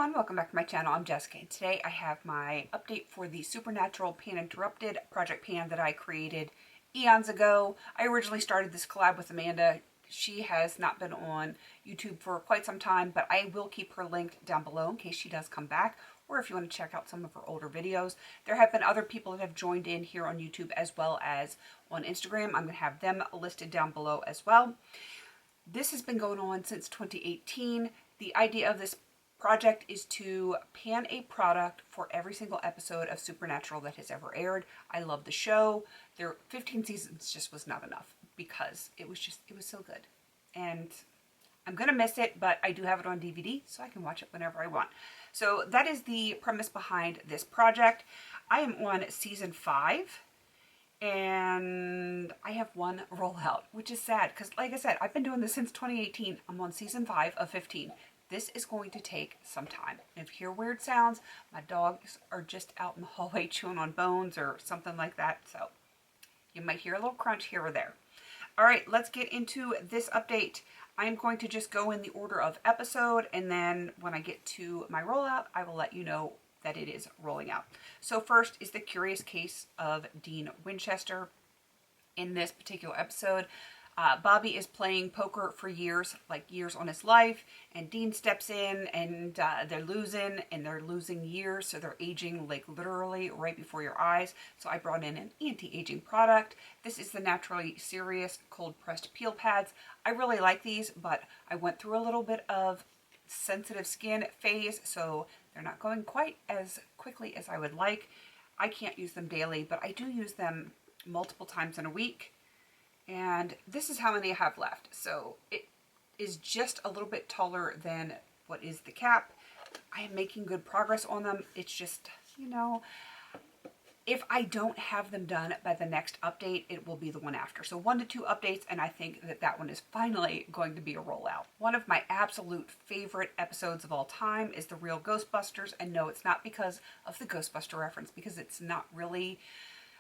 everyone, welcome back to my channel. I'm Jessica, and today I have my update for the Supernatural Pan Interrupted project pan that I created eons ago. I originally started this collab with Amanda. She has not been on YouTube for quite some time, but I will keep her linked down below in case she does come back, or if you want to check out some of her older videos. There have been other people that have joined in here on YouTube as well as on Instagram. I'm going to have them listed down below as well. This has been going on since 2018. The idea of this project is to pan a product for every single episode of Supernatural that has ever aired. I love the show. Their 15 seasons just was not enough because it was so good. And I'm going to miss it, but I do have it on DVD, so I can watch it whenever I want. So that is the premise behind this project. I am on season 5. And I have one rollout, which is sad because, like I said, I've been doing this since 2018. I'm on season 5 of 15. This is going to take some time. If you hear weird sounds, my dogs are just out in the hallway chewing on bones or something like that. So you might hear a little crunch here or there. All right, let's get into this update. I'm going to just go in the order of episode, and then when I get to my rollout, I will let you know that it is rolling out. So first is the curious case of Dean Winchester. In this particular episode, Bobby is playing poker for years, like years on his life, and Dean steps in and they're losing years, so they're aging like literally right before your eyes. So I brought in an anti-aging product. This is the Naturally Serious cold pressed peel pads. I really like these, but I went through a little bit of sensitive skin phase, so they're not going quite as quickly as I would like. I can't use them daily, but I do use them multiple times in a week. And this is how many I have left. So it is just a little bit taller than what is the cap. I am making good progress on them. It's just, you know, if I don't have them done by the next update, it will be the one after. So 1 to 2 updates, and I think that that one is finally going to be a rollout. One of my absolute favorite episodes of all time is the real Ghostbusters. And no, it's not because of the Ghostbuster reference, because it's not really,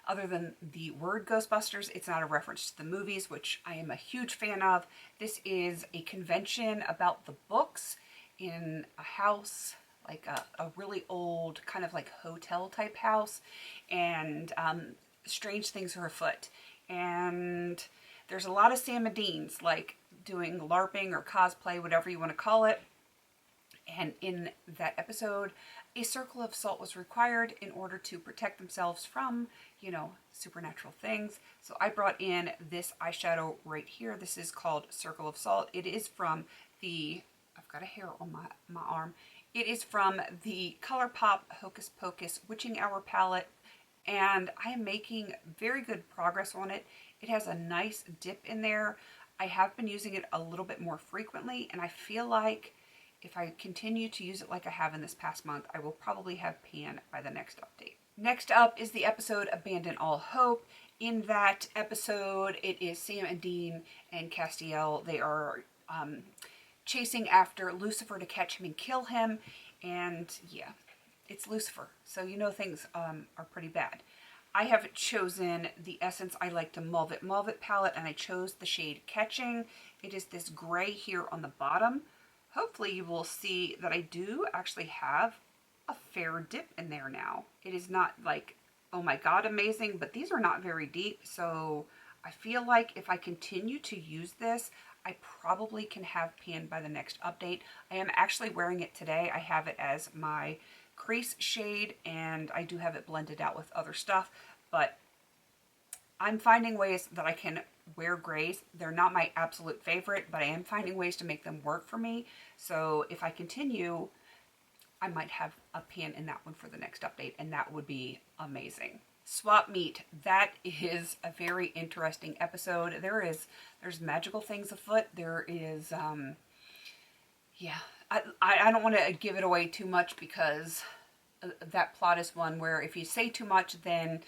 other than the word Ghostbusters, it's not a reference to the movies, which I am a huge fan of. This is a convention about the books in a house, like a really old kind of like hotel type house, and strange things are afoot. And there's a lot of Sam and Deans, like doing LARPing or cosplay, whatever you want to call it. And in that episode, a circle of salt was required in order to protect themselves from, you know, supernatural things. So I brought in this eyeshadow right here. This is called Circle of Salt. It is from the, I've got a hair on my arm. It is from the ColourPop Hocus Pocus Witching Hour palette, and I am making very good progress on it. It has a nice dip in there. I have been using it a little bit more frequently, and I feel like if I continue to use it like I have in this past month, I will probably have pan by the next update. Next up is the episode Abandon All Hope. In that episode, it is Sam and Dean and Castiel. They are chasing after Lucifer to catch him and kill him. And yeah, it's Lucifer, so you know things are pretty bad. I have chosen the Essence I Like to Mauve It palette, and I chose the shade Catching. It is this gray here on the bottom. Hopefully you will see that I do actually have a fair dip in there now. It is not like, oh my god, amazing, but these are not very deep, so I feel like if I continue to use this, I probably can have pan by the next update. I am actually wearing it today. I have it as my crease shade, and I do have it blended out with other stuff, but I'm finding ways that I can wear grays. They're not my absolute favorite, but I am finding ways to make them work for me. So if I continue, I might have a pan in that one for the next update, and that would be amazing. Swap Meet. That is a very interesting episode. There's magical things afoot. There is, yeah, I don't want to give it away too much because that plot is one where if you say too much, then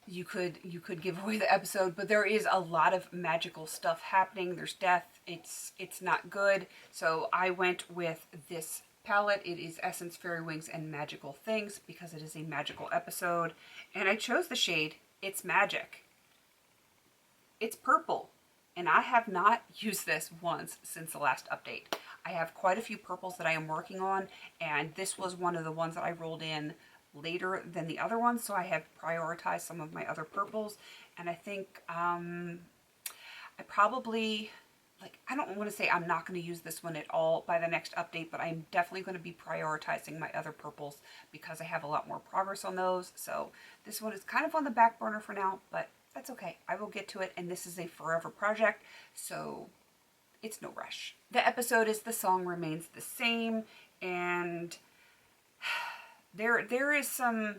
you could give away the episode. But there is a lot of magical stuff happening. There's death. It's not good. So I went with this palette. It is Essence Fairy Wings and Magical Things because it is a magical episode. And I chose the shade It's Magic. It's purple. And I have not used this once since the last update. I have quite a few purples that I am working on, and this was one of the ones that I rolled in later than the other ones, so I have prioritized some of my other purples. And I think I probably, like, I don't want to say I'm not going to use this one at all by the next update, but I'm definitely going to be prioritizing my other purples because I have a lot more progress on those. So this one is kind of on the back burner for now, but that's okay. I will get to it, and this is a forever project, so it's no rush. The episode is The Song Remains the Same, and there is some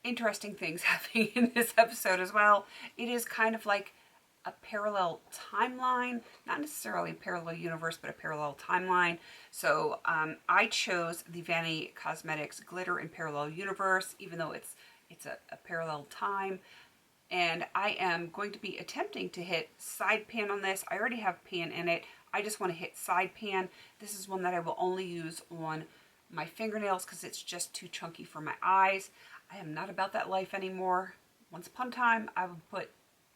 interesting things happening in this episode as well. It is kind of like a parallel timeline, not necessarily a parallel universe, but a parallel timeline. So I chose the Vani Cosmetics Glitter in Parallel Universe, even though it's a parallel time. And I am going to be attempting to hit side pan on this. I already have pan in it. I just want to hit side pan. This is one that I will only use on my fingernails because it's just too chunky for my eyes. I am not about that life anymore. Once upon a time, I would put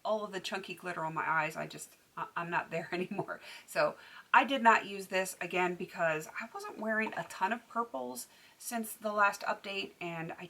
all of the chunky glitter on my eyes. I'm not there anymore. So I did not use this again because I wasn't wearing a ton of purples since the last update, and I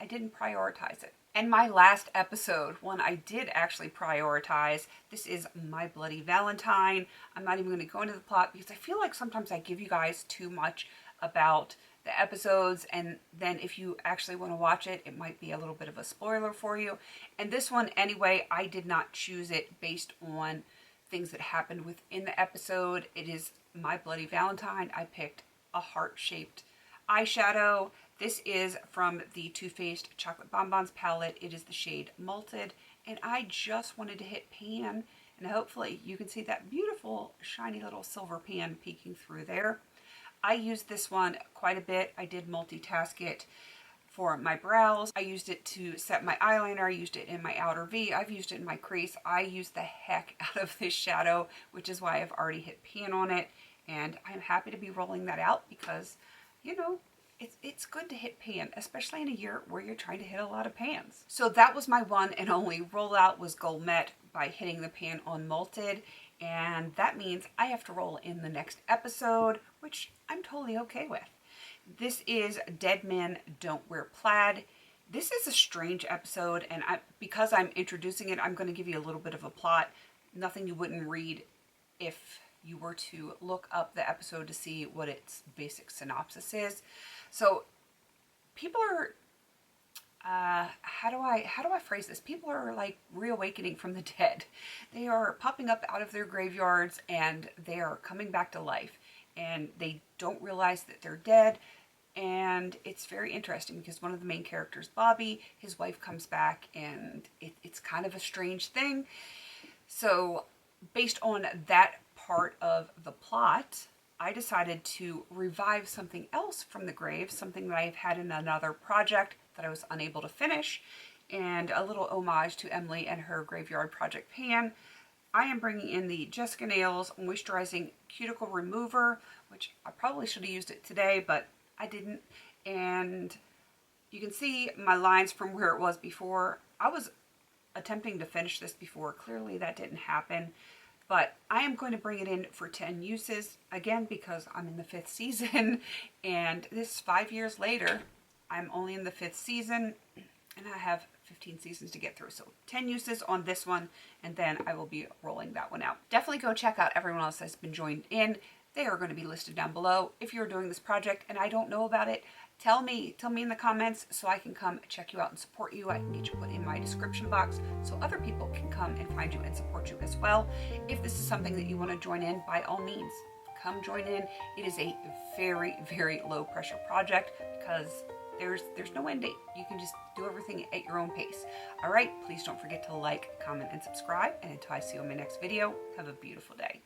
didn't prioritize it. And my last episode, one I did actually prioritize, this is My Bloody Valentine. I'm not even going to go into the plot because I feel like sometimes I give you guys too much about the episodes, and then if you actually want to watch it, it might be a little bit of a spoiler for you. And this one, anyway, I did not choose it based on things that happened within the episode. It is My Bloody Valentine. I picked a heart-shaped eyeshadow. This is from the Too Faced Chocolate Bonbons palette. It is the shade Malted, and I just wanted to hit pan, and hopefully you can see that beautiful shiny little silver pan peeking through there. I used this one quite a bit. I did multitask it for my brows. I used it to set my eyeliner. I used it in my outer V. I've used it in my crease. I used the heck out of this shadow, which is why I've already hit pan on it. And I'm happy to be rolling that out because, you know, it's good to hit pan, especially in a year where you're trying to hit a lot of pans. So that was my one and only rollout, was Gold Met by hitting the pan on Malted. And that means I have to roll in the next episode, which I'm totally okay with. This is Dead Men Don't Wear Plaid. This is a strange episode, and because I'm introducing it, I'm going to give you a little bit of a plot. Nothing you wouldn't read if you were to look up the episode to see what its basic synopsis is. So people are, how do I phrase this? People are like reawakening from the dead. They are popping up out of their graveyards and they are coming back to life, and they don't realize that they're dead. And it's very interesting because one of the main characters, Bobby, his wife comes back, and it's kind of a strange thing. So based on that part of the plot, I decided to revive something else from the grave, something that I've had in another project that I was unable to finish, and a little homage to Emily and her graveyard project pan. I am bringing in the Jessica Nails Moisturizing Cuticle Remover, which I probably should have used it today, but I didn't. And you can see my lines from where it was before. I was attempting to finish this before. Clearly that didn't happen. But I am going to bring it in for 10 uses, again, because I'm in the 5th season, and this is 5 years later. I'm only in the 5th season, and I have 15 seasons to get through. So 10 uses on this one, and then I will be rolling that one out. Definitely go check out everyone else that's been joined in. They are going to be listed down below. If you're doing this project and I don't know about it, tell me in the comments so I can come check you out and support you. I can get you put in my description box so other people can come and find you and support you as well. If this is something that you want to join in, by all means, come join in. It is a very, very low pressure project because there's no end date. You can just do everything at your own pace. All right, please don't forget to like, comment, and subscribe. And until I see you in my next video, have a beautiful day.